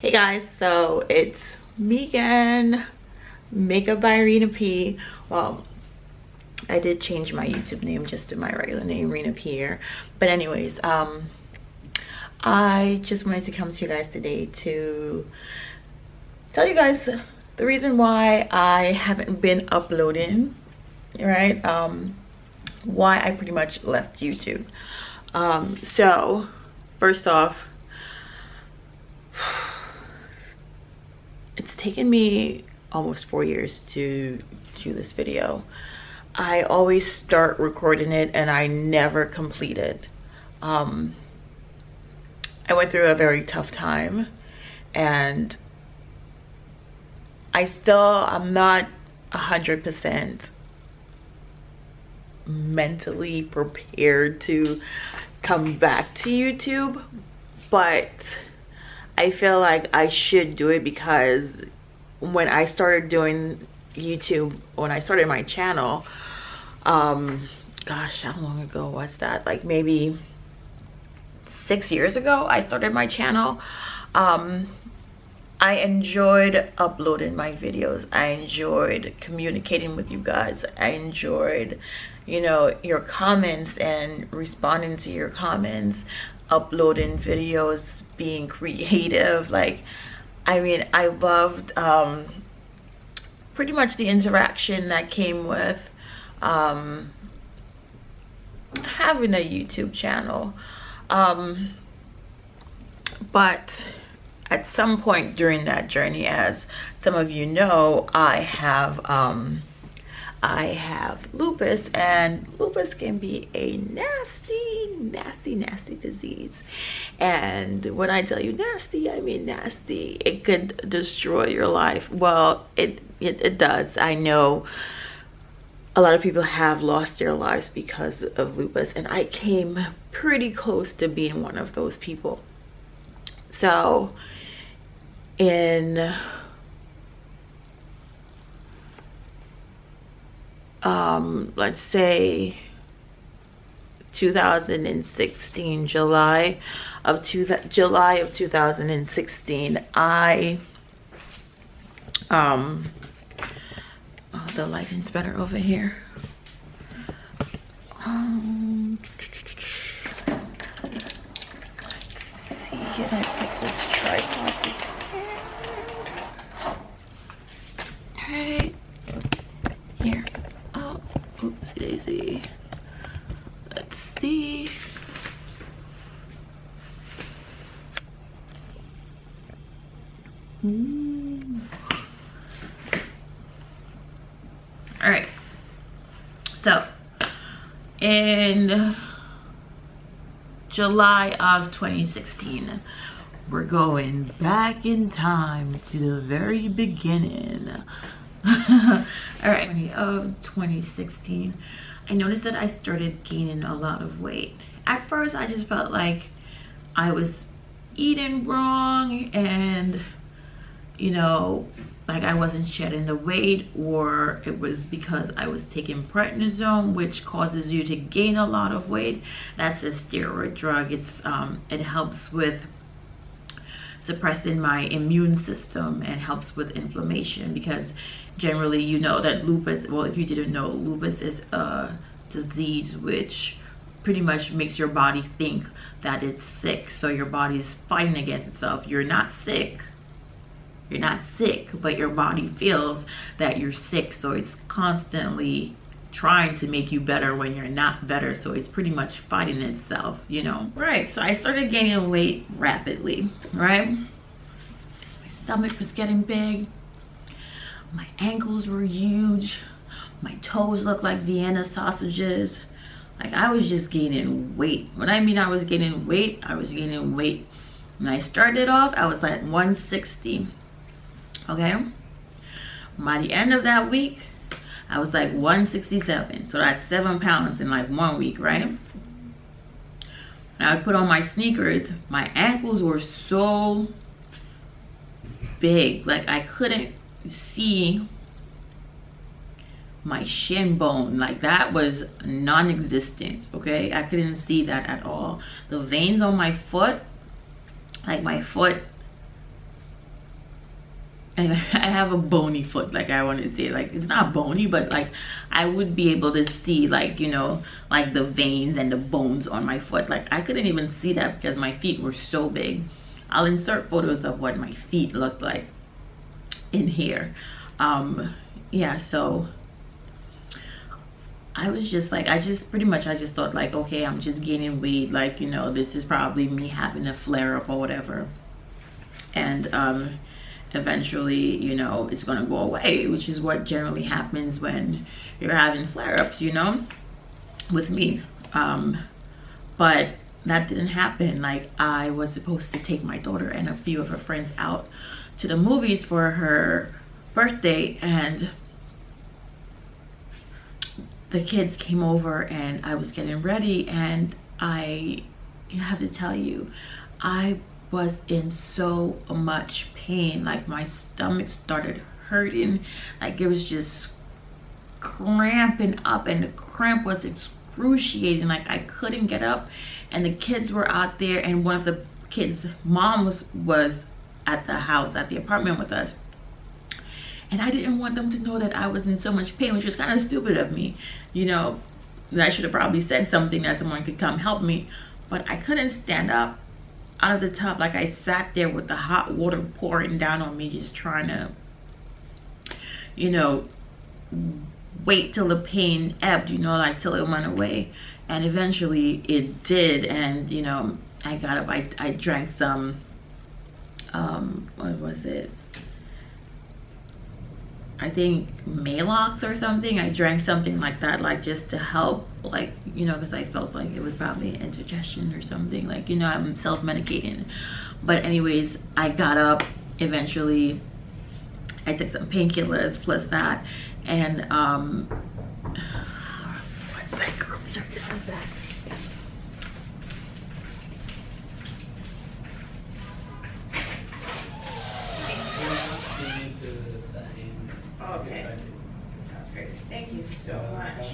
Hey guys, so it's me again, Makeup by Rena P. Well, I did change my YouTube name just to my regular name, Rena P here. But anyways, I just wanted to come to you guys today to tell you guys the reason why I haven't been uploading, right? Why I pretty much left YouTube. So first off, it's taken me almost 4 years to do this video. I always start recording it and I never complete it. I went through a very tough time and I'm not 100% mentally prepared to come back to YouTube, but I feel like I should do it because when I started doing YouTube, when I started my channel, gosh, how long ago was that? Like maybe 6 years ago I started my channel. I enjoyed uploading my videos. I enjoyed communicating with you guys. I enjoyed, you know, your comments and responding to your comments, uploading videos, being creative. Like, I mean, I loved pretty much the interaction that came with having a YouTube channel. But at some point during that journey, as some of you know, I have lupus, and lupus can be a nasty disease. And when I tell you nasty, I mean nasty. It could destroy your life. Well, it does. I know a lot of people have lost their lives because of lupus, and I came pretty close to being one of those people. So in let's say 2016, July of 2016, I oh, the lighting's better over here. Let's see, can I pick this tripod to stand? Alright, here. Oh, oops daisy. Let's see. All right, so in July of 2016, we're going back in time to the very beginning. All right, of 2016, I noticed that I started gaining a lot of weight. At first, I just felt like I was eating wrong and, you know, like I wasn't shedding the weight, or it was because I was taking prednisone, which causes you to gain a lot of weight. That's a steroid drug. It's it helps with suppressing my immune system and helps with inflammation, because generally, you know that lupus, well, if you didn't know, lupus is a disease which pretty much makes your body think that it's sick. So your body's fighting against itself. You're not sick, but your body feels that you're sick, so it's constantly trying to make you better when you're not better. So it's pretty much fighting itself, you know. Right, so I started gaining weight rapidly, right? My stomach was getting big, my ankles were huge, my toes looked like Vienna sausages. Like, I was just gaining weight. When I mean I was gaining weight, I was gaining weight. When I started off, I was like 160. Okay, by the end of that week, I was like 167. So that's 7 pounds in like 1 week, right? When I would put on my sneakers, my ankles were so big, like I couldn't see my shin bone. Like, that was non-existent. Okay, I couldn't see that at all. The veins on my foot, like my foot and I have a bony foot, like I want to say, like it's not bony, but like I would be able to see, like, you know, like the veins and the bones on my foot. Like I couldn't even see that because my feet were so big. I'll insert photos of what my feet looked like in here. Yeah, so I was just like, I just thought like, okay, I'm just gaining weight, like, you know, this is probably me having a flare up or whatever, and eventually, you know, it's gonna go away, which is what generally happens when you're having flare-ups, you know, with me. But that didn't happen. Like I was supposed to take my daughter and a few of her friends out to the movies for her birthday, and the kids came over and I was getting ready, and I have to tell you, I was in so much pain. Like my stomach started hurting, like it was just cramping up, and the cramp was excruciating. Like I couldn't get up, and the kids were out there, and one of the kids' mom was at the house, at the apartment with us, and I didn't want them to know that I was in so much pain, which was kind of stupid of me, you know. I should have probably said something that someone could come help me, but I couldn't stand up out of the tub. Like I sat there with the hot water pouring down on me, just trying to, you know, wait till the pain ebbed, you know, like till it went away. And eventually it did, and you know, I got up, I drank some what was it, I think Malox or something. I drank something like that, like just to help, like, you know, because I felt like it was probably indigestion or something, like, you know, I'm self-medicating. But anyways, I got up eventually. I took some painkillers plus that, and what's that group service is that? Okay. Okay. Thank you so much.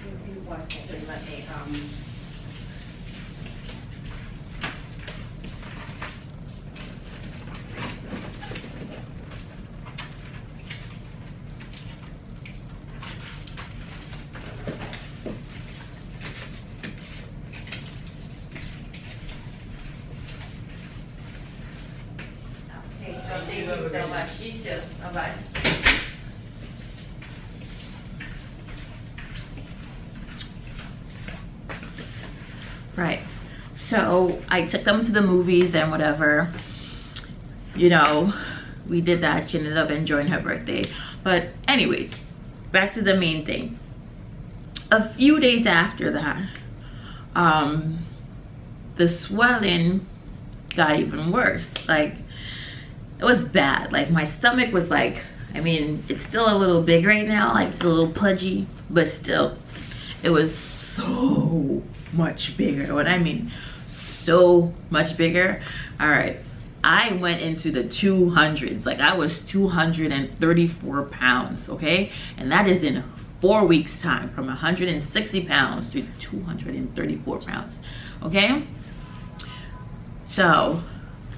Give me 1 second. Let me thank you so much. You too. Bye-bye. Right. So I took them to the movies and whatever. You know, we did that. She ended up enjoying her birthday. But anyways, back to the main thing. A few days after that, the swelling got even worse. Like, it was bad. Like my stomach was like, I mean, it's still a little big right now, like it's a little pudgy, but still it was so much bigger. What I mean, so much bigger. All right, I went into the 200s. Like I was 234 pounds, okay? And that is in 4 weeks time, from 160 pounds to 234 pounds, okay? So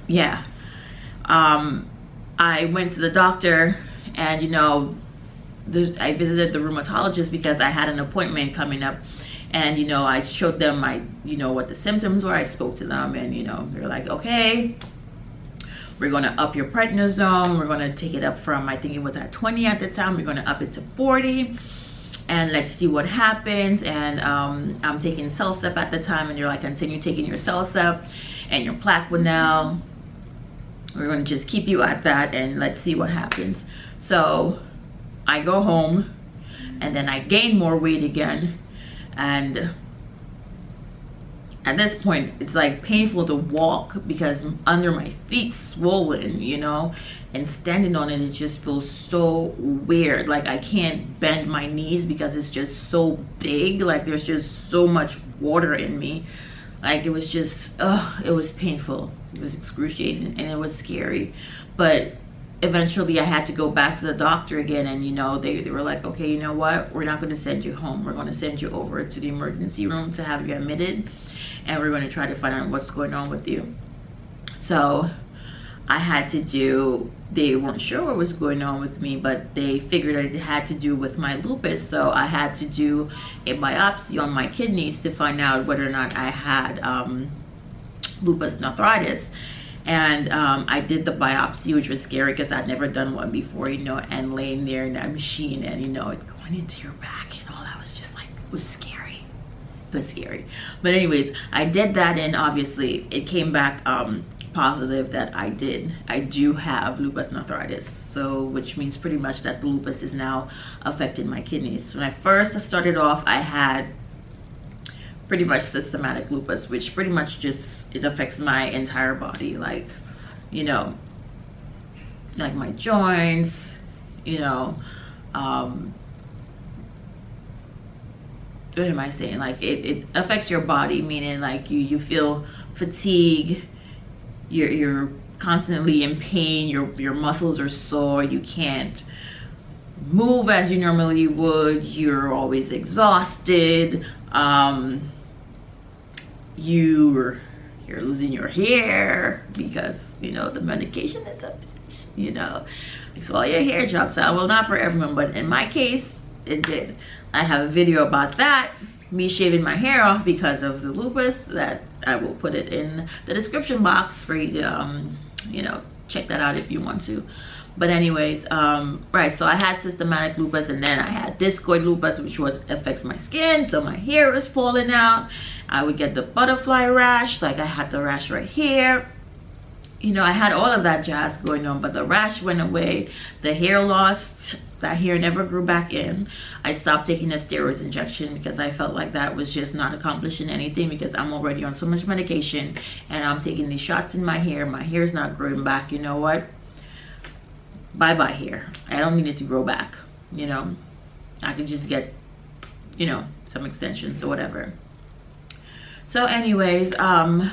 yeah, I went to the doctor, and you know, I visited the rheumatologist because I had an appointment coming up, and you know, I showed them my, you know, what the symptoms were. I spoke to them, and you know, they're like, okay, we're going to up your prednisone. We're going to take it up from, I think it was at 20 at the time, we're going to up it to 40, and let's see what happens. And I'm taking Celsep at the time, and you're like, continue taking your Celsep and your Plaquenil. We're going to just keep you at that, and let's see what happens. So I go home, and then I gain more weight again, and at this point it's like painful to walk because under my feet swollen, you know, and standing on it, it just feels so weird. Like I can't bend my knees because it's just so big. Like there's just so much water in me. Like it was just, it was painful. It was excruciating, and it was scary. But eventually I had to go back to the doctor again, and you know, they were like, okay, you know what, we're not going to send you home, we're going to send you over to the emergency room to have you admitted, and we're going to try to find out what's going on with you. So I had to do, they weren't sure what was going on with me, but they figured it had to do with my lupus. So I had to do a biopsy on my kidneys to find out whether or not I had lupus nephritis. And I did the biopsy, which was scary because I'd never done one before, you know, and laying there in that machine and, you know, it going into your back and all that was just like, it was scary. It was scary. But anyways, I did that, and obviously it came back positive that I do have lupus nephritis. So which means pretty much that the lupus is now affecting my kidneys. When I first started off, I had pretty much systematic lupus, which pretty much just, it affects my entire body, like, you know, like my joints, you know, what am I saying, like it affects your body, meaning like you feel fatigue, you're constantly in pain, your muscles are sore, you can't move as you normally would, you're always exhausted, you're losing your hair because, you know, the medication is a bitch, you know, so all your hair drops out. Well, not for everyone, but in my case it did. I have a video about that, me shaving my hair off because of the lupus, that I will put it in the description box for you to you know, check that out if you want to. But anyways, right, so I had systematic lupus, and then I had discoid lupus, which affects my skin, so my hair was falling out. I would get the butterfly rash, like I had the rash right here. You know, I had all of that jazz going on, but the rash went away, the hair lost, that hair never grew back in. I stopped taking a steroids injection because I felt like that was just not accomplishing anything, because I'm already on so much medication and I'm taking these shots in my hair's not growing back. You know what? Bye-bye hair. I don't need it to grow back, you know. I can just get, you know, some extensions or whatever. So anyways, the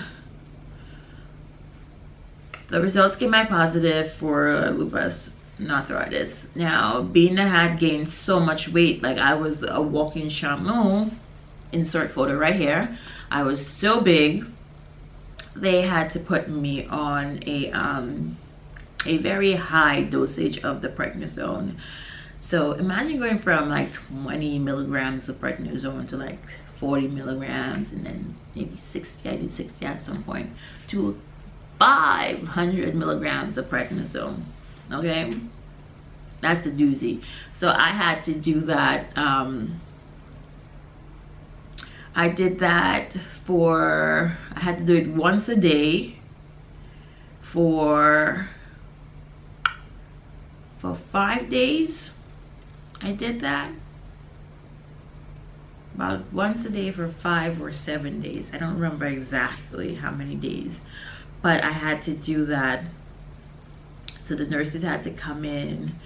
results came back positive for lupus nephritis. Now, being that I had gained so much weight, like I was a walking chameau, insert photo right here. I was so big, they had to put me on a very high dosage of the prednisone. So imagine going from like 20 milligrams of prednisone to like 40 milligrams, and then maybe 60, I did 60 at some point, to 500 milligrams of prednisone. Okay, that's a doozy. So I had to do that. I did that I had to do it once a day for 5 days. I did that about once a day for 5 or 7 days. I don't remember exactly how many days, but I had to do that. So the nurses had to come in,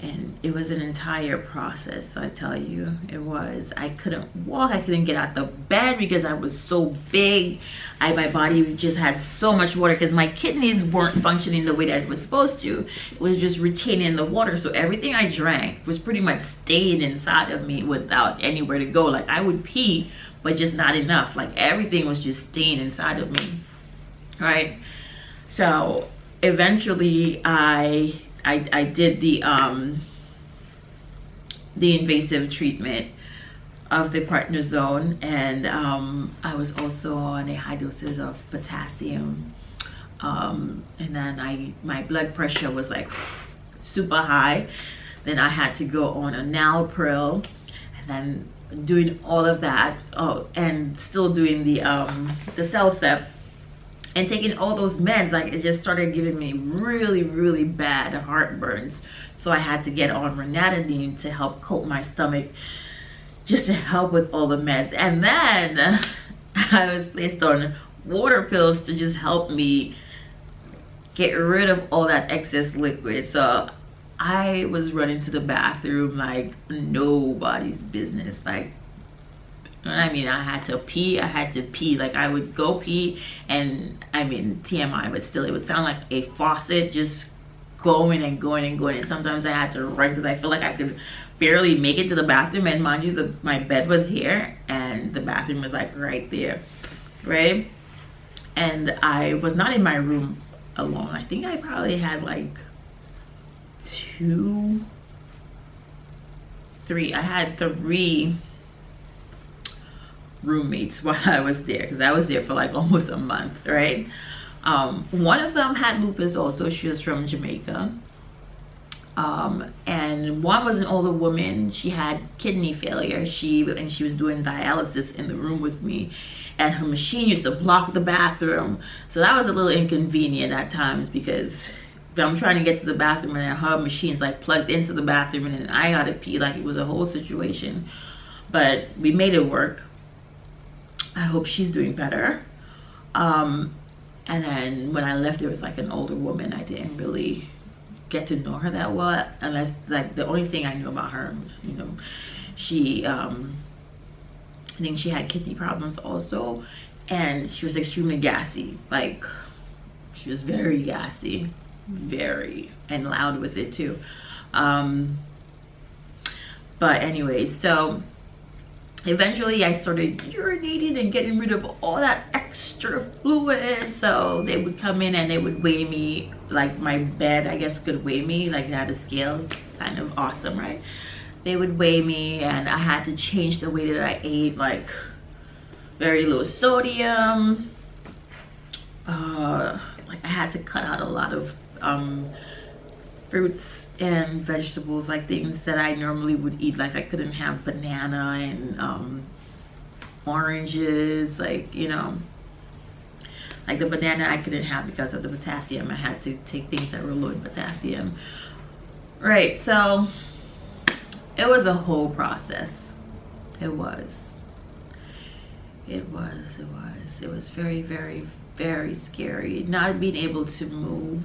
and it was an entire process. I tell you, it was. I couldn't walk, I couldn't get out the bed because I was so big. My body just had so much water because my kidneys weren't functioning the way that it was supposed to. It was just retaining the water, so everything I drank was pretty much staying inside of me without anywhere to go. Like I would pee, but just not enough. Like everything was just staying inside of me, right? So eventually I did the invasive treatment of the prednisone, and I was also on a high dosage of potassium, and then my blood pressure was like super high. Then I had to go on a nalpril, and then doing all of that, and still doing the CellCept, and taking all those meds. Like it just started giving me really bad heartburns. So I had to get on ranitidine to help coat my stomach, just to help with all the meds. And then I was placed on water pills to just help me get rid of all that excess liquid. So I was running to the bathroom like nobody's business. Like, I mean, I had to pee. Like I would go pee, and I mean, TMI, but still it would sound like a faucet just going and going and going, and sometimes I had to run because I feel like I could barely make it to the bathroom. And mind you, my bed was here and the bathroom was like right there, right? And I was not in my room alone. I think I probably had like I had 3 roommates while I was there, because I was there for like almost a month, right? One of them had lupus also. She was from Jamaica. And one was an older woman. She had kidney failure. She was doing dialysis in the room with me, and her machine used to block the bathroom. So that was a little inconvenient at times, because I'm trying to get to the bathroom and her machine's like plugged into the bathroom, and then I gotta pee. Like, it was a whole situation, but we made it work. I hope she's doing better. And then when I left, there was like an older woman. I didn't really get to know her that well, unless like the only thing I knew about her was, you know, she I think she had kidney problems also, and she was extremely gassy. Like, she was very gassy, very, and loud with it too. But anyway, so eventually I started urinating and getting rid of all that extra fluid. So they would come in and they would weigh me, like my bed, I guess, could weigh me. Like, they had a scale, kind of awesome, right? They would weigh me, and I had to change the way that I ate, like very low sodium. Like, I had to cut out a lot of fruits and vegetables, like things that I normally would eat. Like, I couldn't have banana and oranges, like, you know, like the banana I couldn't have because of the potassium. I had to take things that were low in potassium, right? So it was a whole process. It was very, very, very scary, not being able to move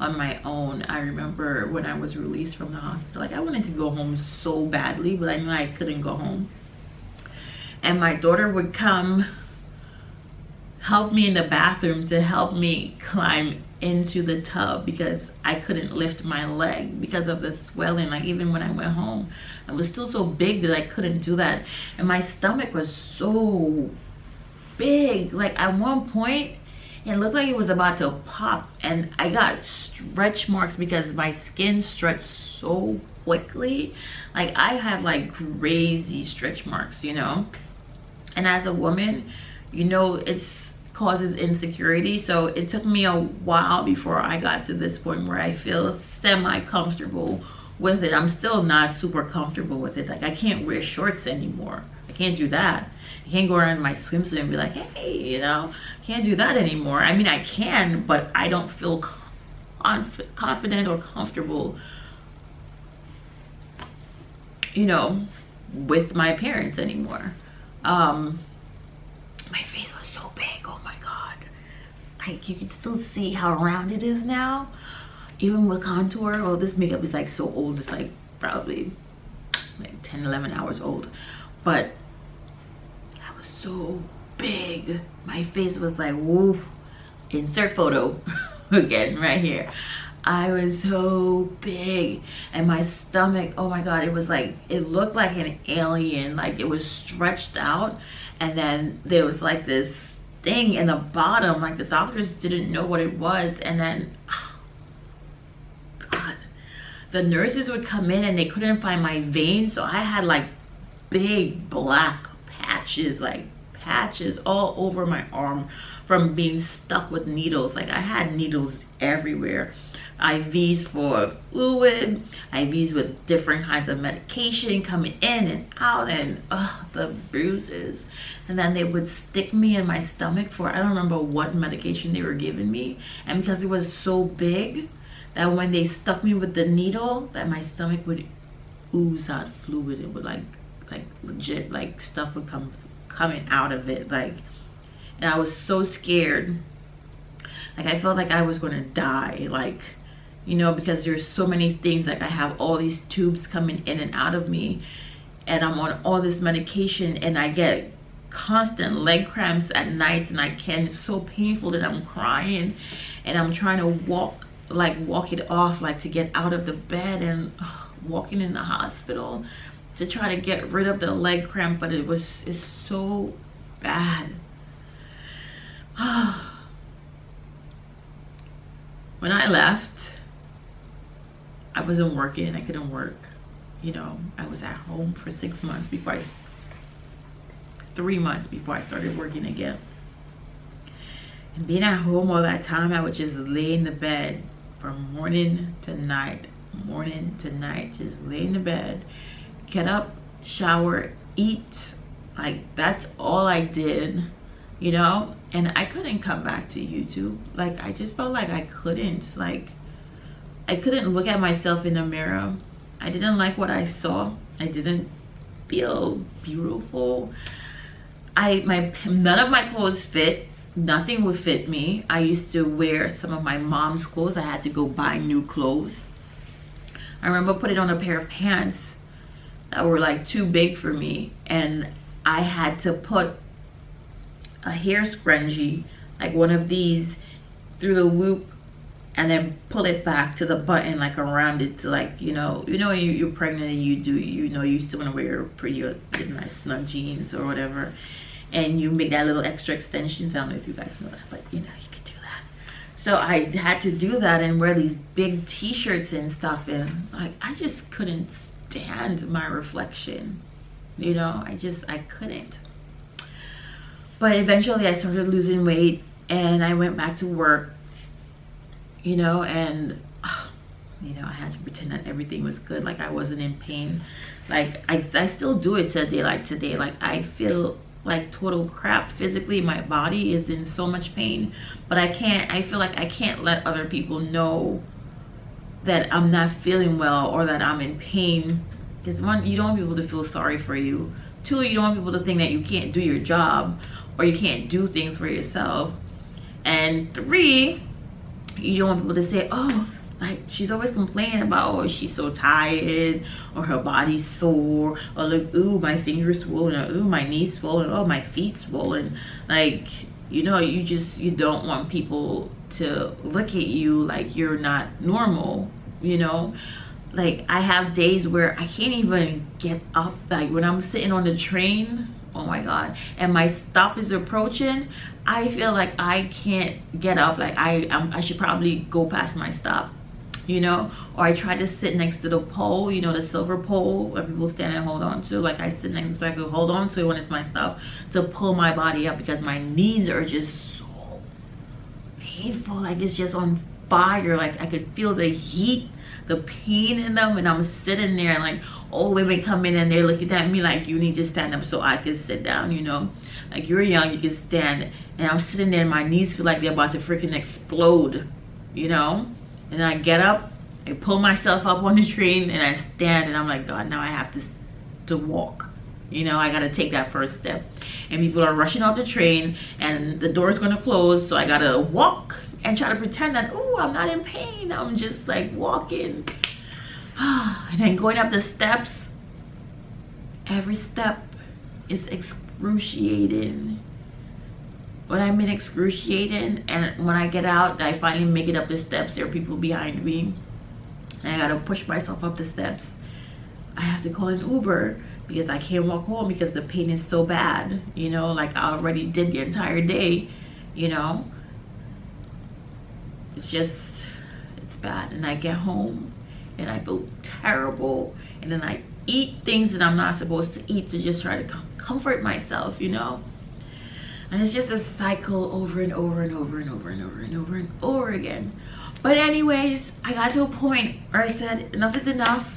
on my own. I remember when I was released from the hospital, like, I wanted to go home so badly, but I knew I couldn't go home. And my daughter would come help me in the bathroom to help me climb into the tub, because I couldn't lift my leg because of the swelling. Like, even when I went home, I was still so big that I couldn't do that. And my stomach was so big. Like, at one point, it looked like it was about to pop, and I got stretch marks because my skin stretched so quickly. Like, I had like crazy stretch marks, you know. And as a woman, you know, it's causes insecurity. So it took me a while before I got to this point where I feel semi-comfortable with it. I'm still not super comfortable with it. Like, I can't wear shorts anymore. I can't do that. I can't go around in my swimsuit and be like, hey, you know, can't do that anymore. I mean, I can, but I don't feel confident or comfortable, you know, with my appearance anymore. My face was so big, oh my God. Like, you can still see how round it is now, even with contour. Well, this makeup is like so old, it's like probably like 10-11 hours old, but I was so big. My face was like, whoa, insert photo again right here. I was so big, and my stomach, oh my God, it was like, it looked like an alien. Like, it was stretched out, and then there was like this thing in the bottom, like the doctors didn't know what it was. And then, oh God, the nurses would come in and they couldn't find my veins, so I had like big black patches, like patches all over my arm from being stuck with needles. Like, I had needles everywhere. IVs for fluid, IVs with different kinds of medication coming in and out, and the bruises. And then they would stick me in my stomach for, I don't remember what medication they were giving me. And because it was so big, that when they stuck me with the needle, that my stomach would ooze out fluid. It would like legit, like stuff would coming out of it, like. And I was so scared. Like, I felt like I was gonna die, like, you know, because there's so many things. Like, I have all these tubes coming in and out of me, and I'm on all this medication, and I get constant leg cramps at night, and I can't, it's so painful that I'm crying, and I'm trying to walk like walk it off, like to get out of the bed and walking in the hospital to try to get rid of the leg cramp, but it's so bad. When I left, I wasn't working. I couldn't work. You know, I was at home for 6 months before 3 months before I started working again. And being at home all that time, I would just lay in the bed from morning to night, just lay in the bed, get up, shower, eat. Like, that's all I did, you know? And I couldn't come back to YouTube. Like, I just felt like I couldn't. Like, I couldn't look at myself in the mirror. I didn't like what I saw. I didn't feel beautiful. None of my clothes fit. Nothing would fit me. I used to wear some of my mom's clothes. I had to go buy new clothes. I remember putting on a pair of pants that were like too big for me, and I had to put a hair scrunchie, like one of these, through the loop and then pull it back to the button, like around it, to, like, you're pregnant and you still want to wear pretty nice snug jeans or whatever, and you make that little extra extensions. I don't know if you guys know that, but you could do that. So I had to do that and wear these big t-shirts and stuff, and like I just couldn't stand my reflection, I couldn't. But eventually I started losing weight and I went back to work, and I had to pretend that everything was good, like I wasn't in pain. Like I still do it today. Like I feel like total crap physically. My body is in so much pain, but I feel like I can't let other people know that I'm not feeling well or that I'm in pain, because one, you don't want people to feel sorry for you. Two, you don't want people to think that you can't do your job or you can't do things for yourself. And three, you don't want people to say, oh, like she's always complaining about, oh, she's so tired, or her body's sore, or like, ooh, my finger's swollen, or ooh, my knee's swollen, oh, my feet's swollen. Like, you don't want people to look at you like you're not normal, Like I have days where I can't even get up. Like when I'm sitting on the train, oh my God, and my stop is approaching, I feel like I can't get up. Like I should probably go past my stop, or I try to sit next to the pole, the silver pole where people stand and hold on to. Like I sit next so I can hold on to it when it's my stop to pull my body up, because my knees are just so painful. Like it's just on fire. Like I could feel the heat, the pain in them, and I'm sitting there and like old women come in and they're looking at me like, you need to stand up so I can sit down, like you're young, you can stand. And I'm sitting there and my knees feel like they're about to freaking explode, and I get up, I pull myself up on the train and I stand, and I'm like, God, now I have to walk, I gotta take that first step. And people are rushing off the train and the door's gonna close, so I gotta walk and try to pretend that, oh, I'm not in pain. I'm just like walking. And then going up the steps, every step is excruciating. When I mean excruciating, and when I get out, I finally make it up the steps, there are people behind me. And I gotta push myself up the steps. I have to call an Uber because I can't walk home because the pain is so bad. Like I already did the entire day, It's bad. And I get home and I feel terrible, and then I eat things that I'm not supposed to eat to just try to comfort myself, and it's just a cycle over and over and over and over and over and over and over again. But anyways, I got to a point where I said, enough is enough.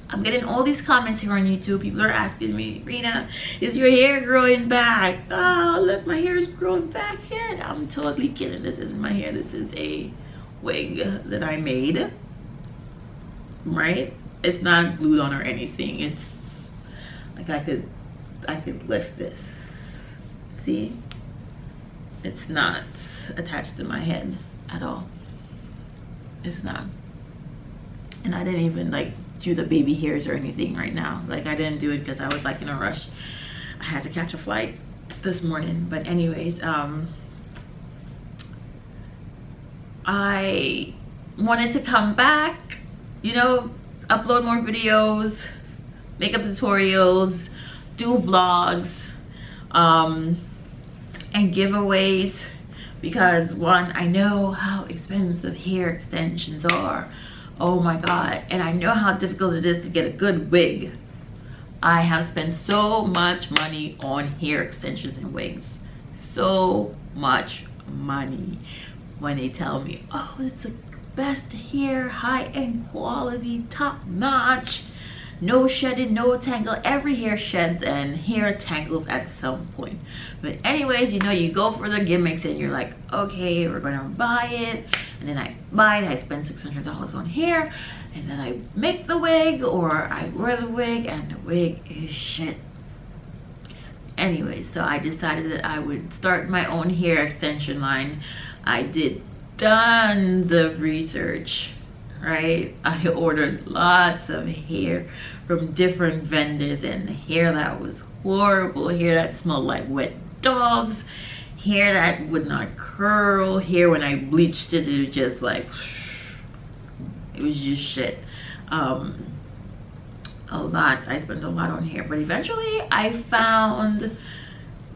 I'm getting all these comments here on YouTube. People are asking me, Rena, is your hair growing back? Oh, look, my hair is growing back here. I'm totally kidding. This isn't my hair. This is a wig that I made, right? It's not glued on or anything. It's like I could lift this. See? It's not attached to my head at all. It's not. And I didn't even like do the baby hairs or anything right now. Like I didn't do it because I was like in a rush. I had to catch a flight this morning. But anyways, I wanted to come back, you know, upload more videos, makeup tutorials, do vlogs, and giveaways, because one, I know how expensive hair extensions are. Oh my god. And I know how difficult it is to get a good wig. I have spent so much money on hair extensions and wigs, so much money. When they tell me, oh, it's the best hair, high-end quality, top notch, no shedding, no tangle. Every hair sheds and hair tangles at some point. But anyways, you know, you go for the gimmicks and you're like, okay, we're gonna buy it. And then I buy it, I spend $600 on hair, and then I make the wig, or I wear the wig, and the wig is shit. Anyways, so I decided that I would start my own hair extension line. I did tons of research, right? I ordered lots of hair from different vendors, and hair that was horrible, hair that smelled like wet dogs, hair that would not curl, hair when I bleached it, it was just like, it was just shit. I spent a lot on hair, but eventually I found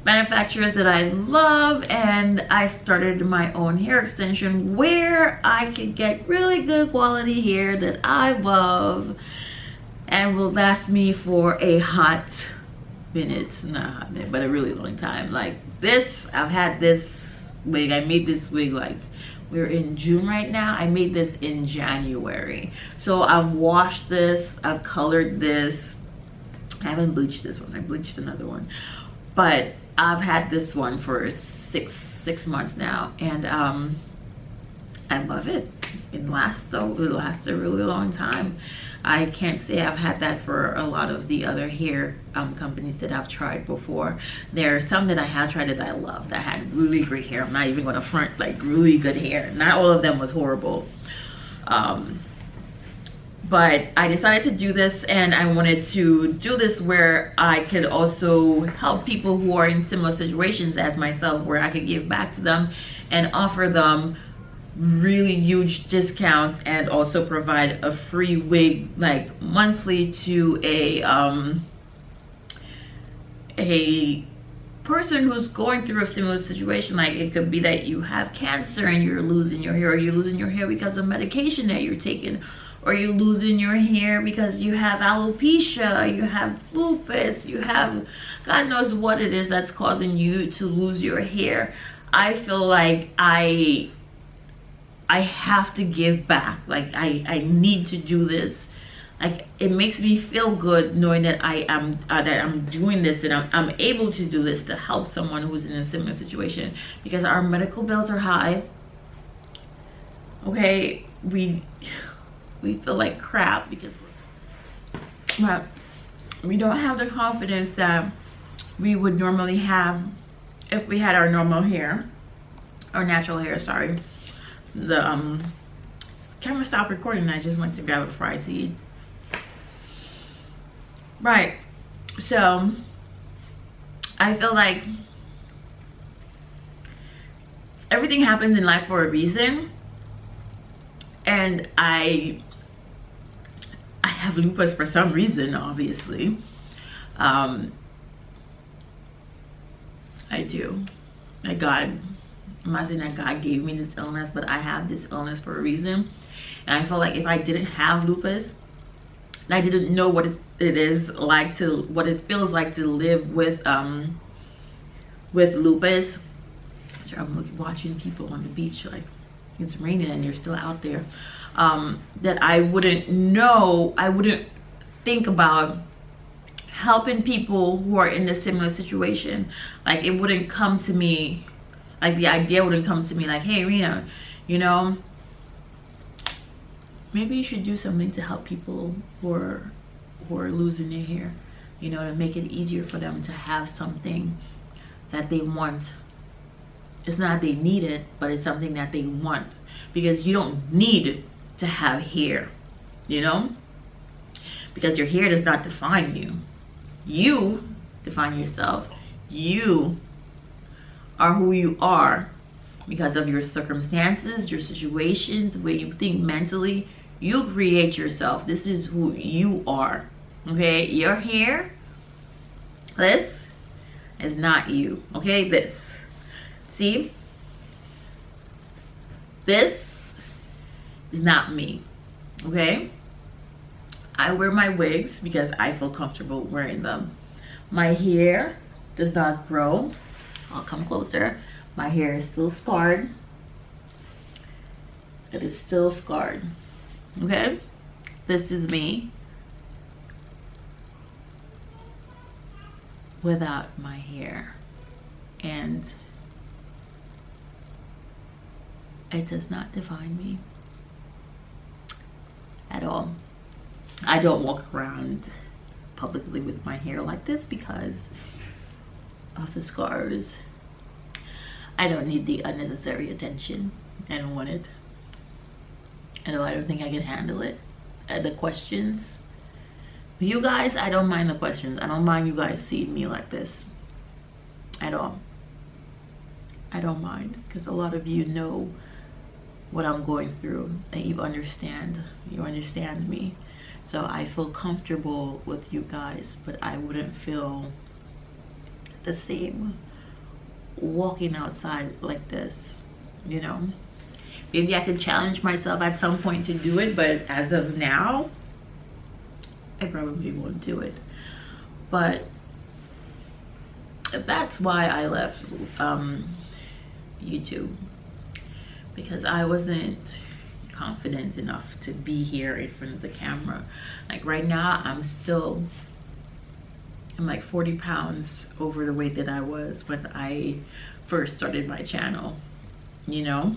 manufacturers that I love, and I started my own hair extension where I could get really good quality hair that I love and will last me for a hot minute, not hot minute, but a really long time. Like this, I've had this wig, I made this wig, like, we're in June right now, I made this in January. So I've washed this, I've colored this, I haven't bleached this one, I bleached another one, but I've had this one for six months now, and I love it. It lasts a really long time. I can't say I've had that for a lot of the other hair companies that I've tried before. There are some that I have tried that I love, that had really great hair. I'm not even gonna front, like really good hair. Not all of them was horrible. But I decided to do this, and I wanted to do this where I could also help people who are in similar situations as myself, where I could give back to them and offer them really huge discounts, and also provide a free wig, like monthly, to a person who's going through a similar situation. Like it could be that you have cancer and you're losing your hair, or you're losing your hair because of medication that you're taking, or you're losing your hair because you have alopecia, you have lupus, you have God knows what it is that's causing you to lose your hair. I feel like I have to give back. Like I need to do this. Like it makes me feel good knowing that I'm doing this, and I'm able to do this to help someone who's in a similar situation, because our medical bills are high. Okay, we feel like crap because we don't have the confidence that we would normally have if we had our normal hair, or natural hair, sorry. The camera stopped recording and I just went to grab a fried to eat. Right, so I feel like everything happens in life for a reason, and I have lupus for some reason, obviously. I do. Like I'm not saying that God gave me this illness, but I have this illness for a reason. And I feel like if I didn't have lupus, I didn't know what it feels like to live with lupus. So I'm watching people on the beach, like it's raining and they're still out there. That I wouldn't think about helping people who are in a similar situation. Like it wouldn't come to me, like the idea wouldn't come to me like, hey Rena, you know, maybe you should do something to help people who are losing their hair, you know, to make it easier for them to have something that they want. It's not they need it, but it's something that they want, because you don't need to have hair, you know, because your hair does not define you. You define yourself. You are who you are because of your circumstances, your situations, the way you think mentally. You create yourself. This is who you are. Okay, your hair, this is not you. Okay, this, see, this is not me. Okay, I wear my wigs because I feel comfortable wearing them. My hair does not grow. I'll come closer. My hair is still scarred. It is still scarred. Okay, this is me without my hair, and it does not define me at all. I don't walk around publicly with my hair like this because of the scars. I don't need the unnecessary attention. I don't want it. I don't think I can handle it. The questions. But you guys, I don't mind the questions. I don't mind you guys seeing me like this at all. I don't mind, because a lot of you know what I'm going through and you understand me. So I feel comfortable with you guys, but I wouldn't feel the same walking outside like this, you know. Maybe I could challenge myself at some point to do it, but as of now, I probably won't do it. But that's why I left YouTube, because I wasn't confident enough to be here in front of the camera. Like right now, I'm like 40 pounds over the weight that I was when I first started my channel, you know.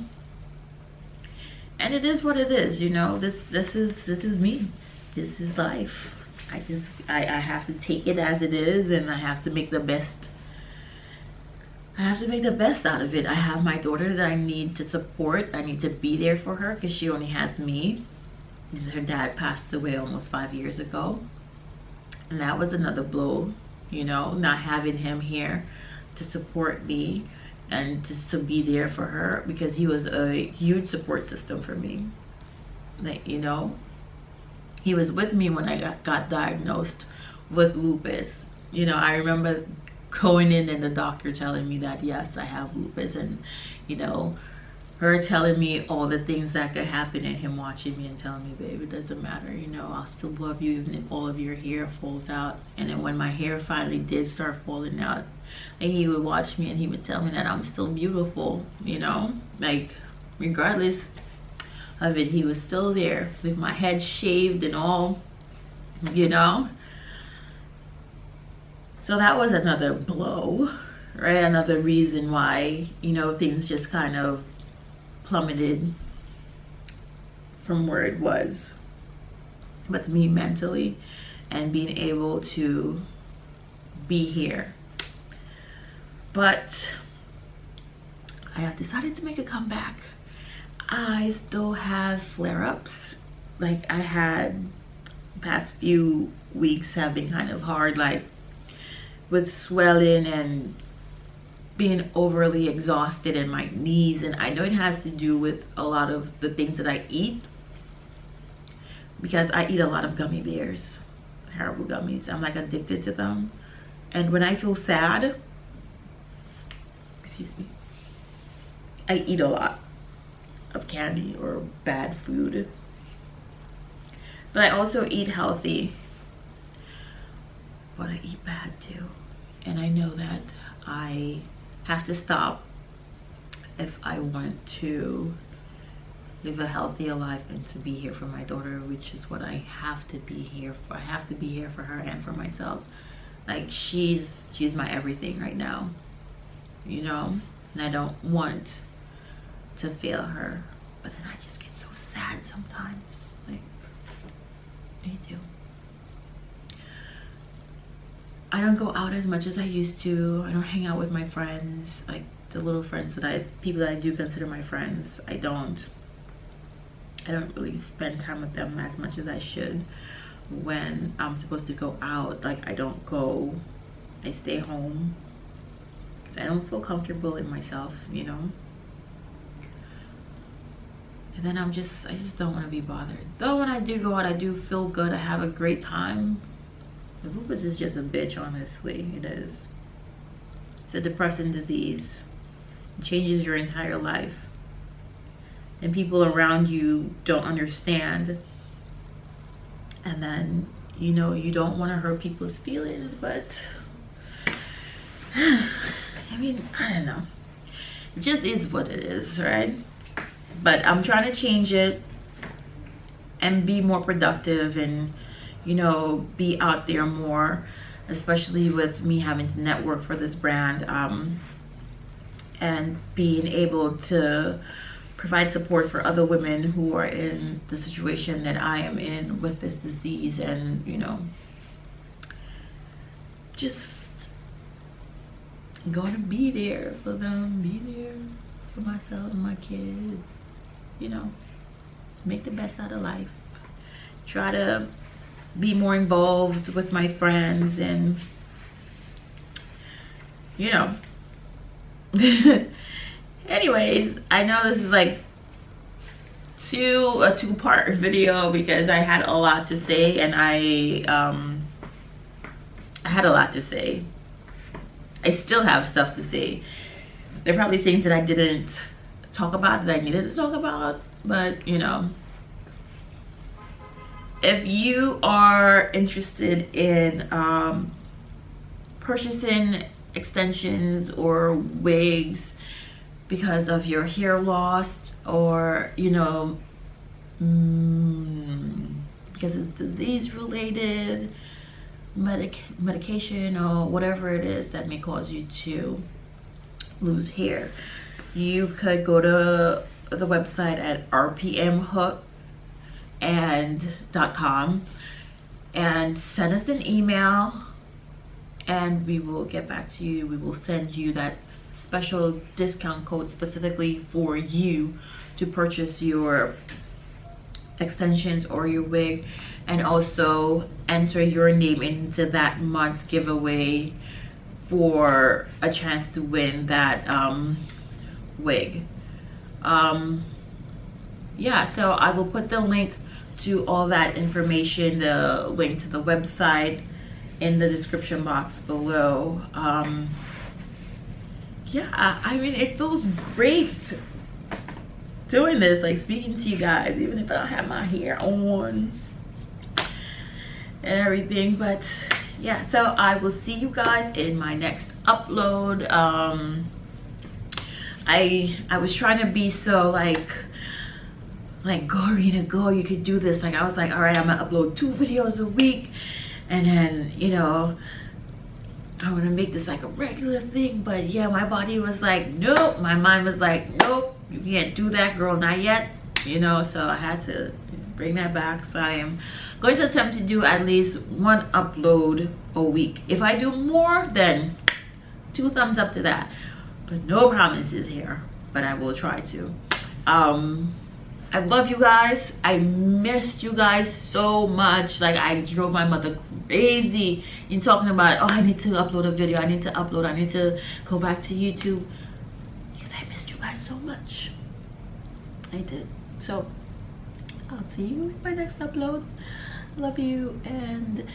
And it is what it is, you know. This is me. This is life. I have to take it as it is, and I have to make the best. I have to make the best out of it. I have my daughter that I need to support. I need to be there for her because she only has me. Because her dad passed away almost 5 years ago. And that was another blow, you know, not having him here to support me and just to be there for her, because he was a huge support system for me. Like, you know, he was with me when I got diagnosed with lupus. You know, I remember going in and the doctor telling me that, yes, I have lupus, and, you know, her telling me all the things that could happen, and him watching me and telling me, babe, it doesn't matter, you know, I'll still love you even if all of your hair falls out. And then when my hair finally did start falling out, and he would watch me and he would tell me that I'm still beautiful, you know, like regardless of it, he was still there with my head shaved and all, you know. So that was another blow, right? Another reason why, you know, things just kind of plummeted from where it was with me mentally and being able to be here. But I have decided to make a comeback. I still have flare-ups. Like, I had past few weeks have been kind of hard, like with swelling and being overly exhausted in my knees. And I know it has to do with a lot of the things that I eat, because I eat a lot of gummy bears, terrible gummies. I'm like addicted to them. And when I feel sad, excuse me, I eat a lot of candy or bad food. But I also eat healthy, but I eat bad too. And I know that I have to stop if I want to live a healthier life and to be here for my daughter, which is what I have to be here for. I have to be here for her and for myself. Like, she's my everything right now, you know. And I don't want to fail her, but then I just get so sad sometimes. Like, I do. I don't go out as much as I used to. I don't hang out with my friends, like the little friends people that I do consider my friends. I don't really spend time with them as much as I should when I'm supposed to go out. Like, I don't go, I stay home. I don't feel comfortable in myself, you know. And then I just don't want to be bothered. Though when I do go out, I do feel good. I have a great time. The lupus is just a bitch, honestly. It is. It's a depressing disease. It changes your entire life. And people around you don't understand. And then, you know, you don't want to hurt people's feelings, but I mean, I don't know. It just is what it is, right? But I'm trying to change it and be more productive and, you know, be out there more, especially with me having to network for this brand, and being able to provide support for other women who are in the situation that I am in with this disease, and, you know, just going to be there for them, be there for myself and my kids, you know, make the best out of life, try to be more involved with my friends, and, you know. Anyways, I know this is like a two-part video because I had a lot to say, and I had a lot to say. I still have stuff to say. There are probably things that I didn't talk about that I needed to talk about, but, you know, if you are interested in purchasing extensions or wigs because of your hair loss, or, you know, because it's disease related, medication or whatever it is that may cause you to lose hair, you could go to the website at rpmhook.com and send us an email, and we will get back to you. We will send you that special discount code specifically for you to purchase your extensions or your wig, and also enter your name into that month's giveaway for a chance to win that wig. Yeah, so I will put the link to all that information, the link to the website, in the description box below. Yeah, I mean, it feels great doing this, like speaking to you guys, even if I don't have my hair on and everything. But yeah, so I will see you guys in my next upload. I was trying to be so like go Rena, go, you could do this. Like I was like, all right, I'm gonna upload 2 videos a week, and then, you know, I want to make this like a regular thing. But yeah, my body was like, nope. My mind was like, nope, you can't do that, girl, not yet, you know. So I had to bring that back. So I am going to attempt to do at least 1 upload a week. If I do more, then 2 thumbs up to that, but no promises here, but I will try to. I love you guys. I missed you guys so much. Like, I drove my mother crazy in talking about, oh, I need to upload a video, I need to upload, I need to go back to YouTube, because I missed you guys so much. I did. So I'll see you in my next upload. Love you, and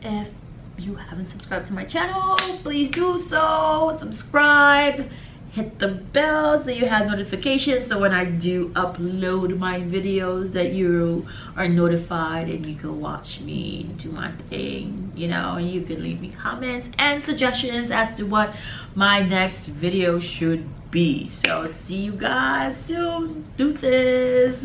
if you haven't subscribed to my channel, please do so. Subscribe, hit the bell so you have notifications, so when I do upload my videos that you are notified and you can watch me do my thing, you know. And you can leave me comments and suggestions as to what my next video should be. So see you guys soon. Deuces.